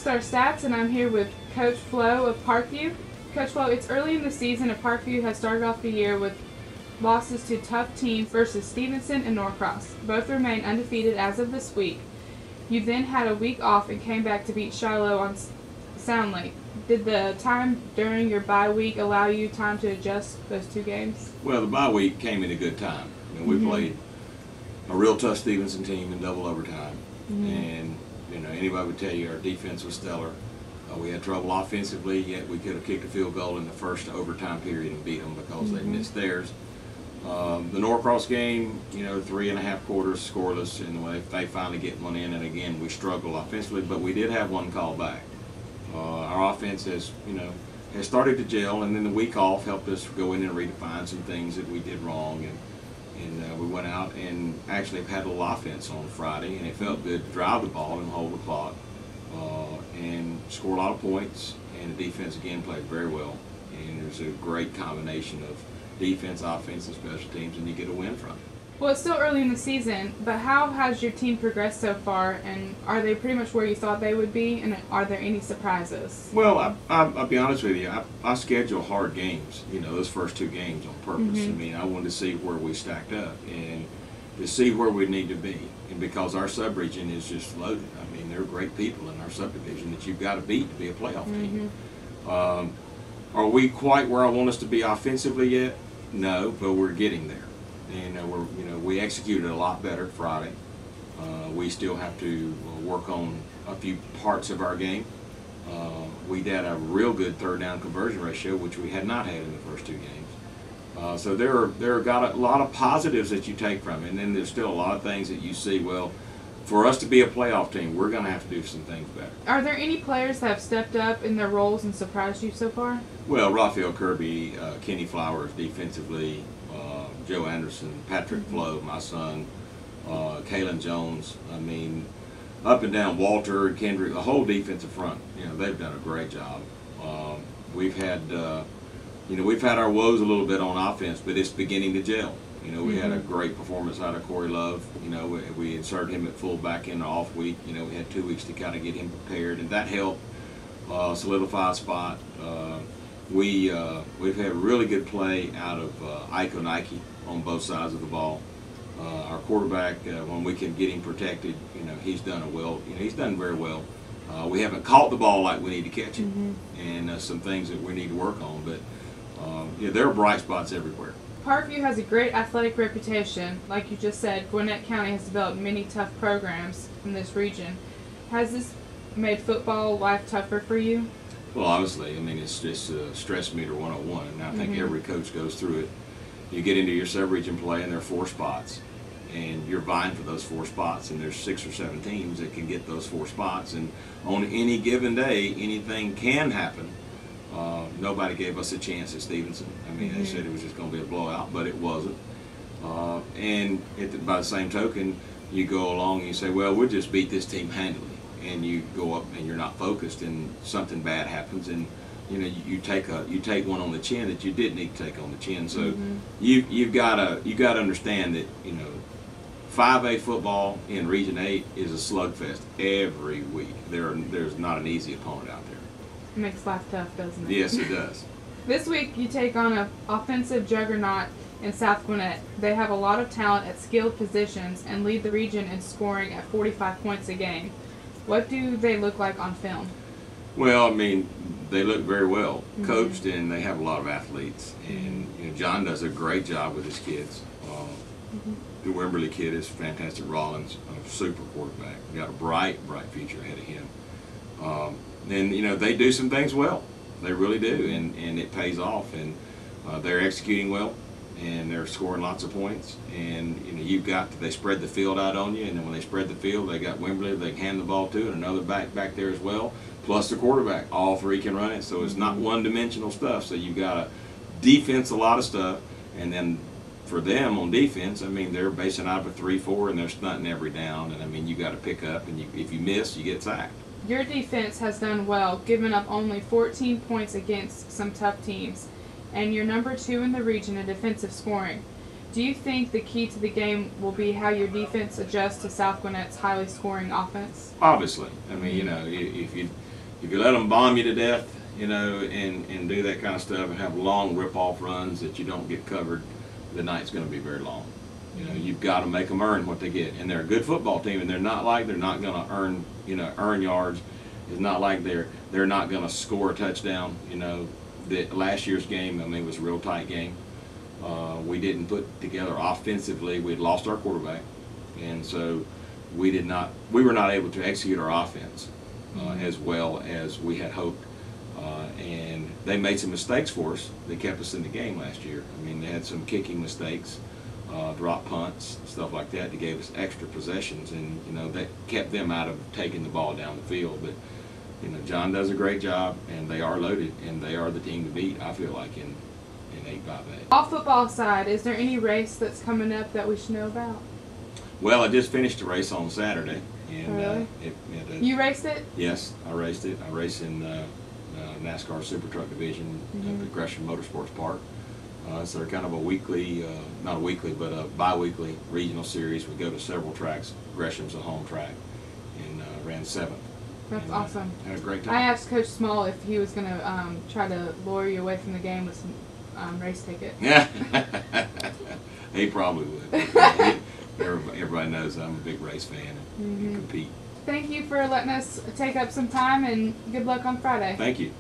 Star Stats, and I'm here with Coach Flo of Parkview. Coach Flo, it's early in the season, and Parkview has started off the year with losses to tough teams versus Stevenson and Norcross. Both remain undefeated as of this week. You then had a week off and came back to beat Shiloh on Sound Lake. Did the time during your bye week allow you time to adjust those two games? Well, the bye week came at a good time. I mean, we played a real tough Stevenson team in double overtime, and anybody would tell you our defense was stellar. We had trouble offensively, yet we could have kicked a field goal in the first overtime period and beat them because they missed theirs. The Norcross game, 3.5 quarters scoreless, and they finally get one in, and again we struggled offensively, but we did have one call back. Our offense has started to gel, and then the week off helped us go in and redefine some things that we did wrong, and we went out and actually had a little offense on Friday, and it felt good to drive the ball and hold the clock and score a lot of points, and the defense again played very well, and there's a great combination of defense, offense, and special teams, and you get a win from it. Well, it's still early in the season, but how has your team progressed so far, and are they pretty much where you thought they would be, and are there any surprises? Well, I'll be honest with you. I schedule hard games, those first two games on purpose. I mean, I wanted to see where we stacked up and to see where we need to be. And because our sub-region is just loaded, I mean, there are great people in our subdivision that you've got to beat to be a playoff team. Are we quite where I want us to be offensively yet? No, but we're getting there. And we executed a lot better Friday. We still have to work on a few parts of our game. We had a real good third down conversion ratio, which we had not had in the first two games. So there are got a lot of positives that you take from it, and then there's still a lot of things that you see. Well, for us to be a playoff team, we're going to have to do some things better. Are there any players that have stepped up in their roles and surprised you so far? Well, Raphael Kirby, Kenny Flowers defensively, Joe Anderson, Patrick Flo, my son, Kalen Jones. I mean, up and down, Walter and Kendrick, the whole defensive front. They've done a great job. We've had our woes a little bit on offense, but it's beginning to gel. We had a great performance out of Corey Love. We inserted him at fullback in the off week. We had 2 weeks to kind of get him prepared, and that helped solidify a spot. We've had really good play out of Ike Nike on both sides of the ball. Our quarterback, when we can get him protected, he's done he's done very well. We haven't caught the ball like we need to catch it, and some things that we need to work on. But there are bright spots everywhere. Parkview has a great athletic reputation. Like you just said, Gwinnett County has developed many tough programs in this region. Has this made football life tougher for you? Well, obviously. I mean, it's just stress meter 101, and I think every coach goes through it. You get into your sub-region play, and there are 4 spots, and you're vying for those 4 spots, and there's 6 or 7 teams that can get those 4 spots, and on any given day, anything can happen. Nobody gave us a chance at Stevenson. I mean, they said it was just going to be a blowout, but it wasn't. And by the same token, you go along and you say, well, we'll just beat this team handily. And you go up and you're not focused, and something bad happens, and you take one on the chin that you didn't need to take on the chin. So you've got to understand that 5A football in Region 8 is a slugfest every week. There's not an easy opponent out there. It makes life tough, doesn't it? Yes, it does. This week you take on an offensive juggernaut in South Gwinnett. They have a lot of talent at skilled positions and lead the region in scoring at 45 points a game. What do they look like on film? Well, I mean, they look very well coached, and they have a lot of athletes. And John does a great job with his kids. The Wimberley kid is fantastic. Rollins, a super quarterback. Got a bright future ahead of him. And they do some things well. They really do, and it pays off. And they're executing well, and they're scoring lots of points. And they spread the field out on you, and then when they spread the field, they got Wimberley they can hand the ball to, and another back there as well, plus the quarterback. All 3 can run it, so it's not one-dimensional stuff. So you've got a defense, a lot of stuff, and then for them on defense, I mean, they're basing out of a 3-4, and they're stunting every down. And I mean, you got to pick up, and if you miss, you get sacked. Your defense has done well, giving up only 14 points against some tough teams, and you're number 2 in the region in defensive scoring. Do you think the key to the game will be how your defense adjusts to South Gwinnett's highly scoring offense? Obviously. I mean, if if you let them bomb you to death, you know, and do that kind of stuff and have long rip-off runs that you don't get covered, the night's going to be very long. You know, you've got to make them earn what they get. And they're a good football team, and they're not going to earn yards. It's not like they're not going to score a touchdown. You know, last year's game, I mean, was a real tight game. We didn't put together offensively. We had lost our quarterback, and so we were not able to execute our offense as well as we had hoped. And they made some mistakes for us. They kept us in the game last year. I mean, they had some kicking mistakes, drop punts, stuff like that. They gave us extra possessions, and you know that kept them out of taking the ball down the field. But you know, John does a great job, and they are loaded, and they are the team to beat. I feel like in 8-5-8. Off football side, is there any race that's coming up that we should know about? Well, I just finished a race on Saturday, and really? You raced it? Yes, I raced it. I raced in NASCAR Super Truck Division at Gresham Motorsports Park. So they're kind of a weekly, not a weekly, but a bi-weekly regional series. We go to several tracks. Gresham's a home track, and ran 7th. That's awesome. Had a great time. I asked Coach Small if he was going to try to lure you away from the game with some race tickets. Yeah, he probably would. Everybody knows I'm a big race fan and compete. Thank you for letting us take up some time, and good luck on Friday. Thank you.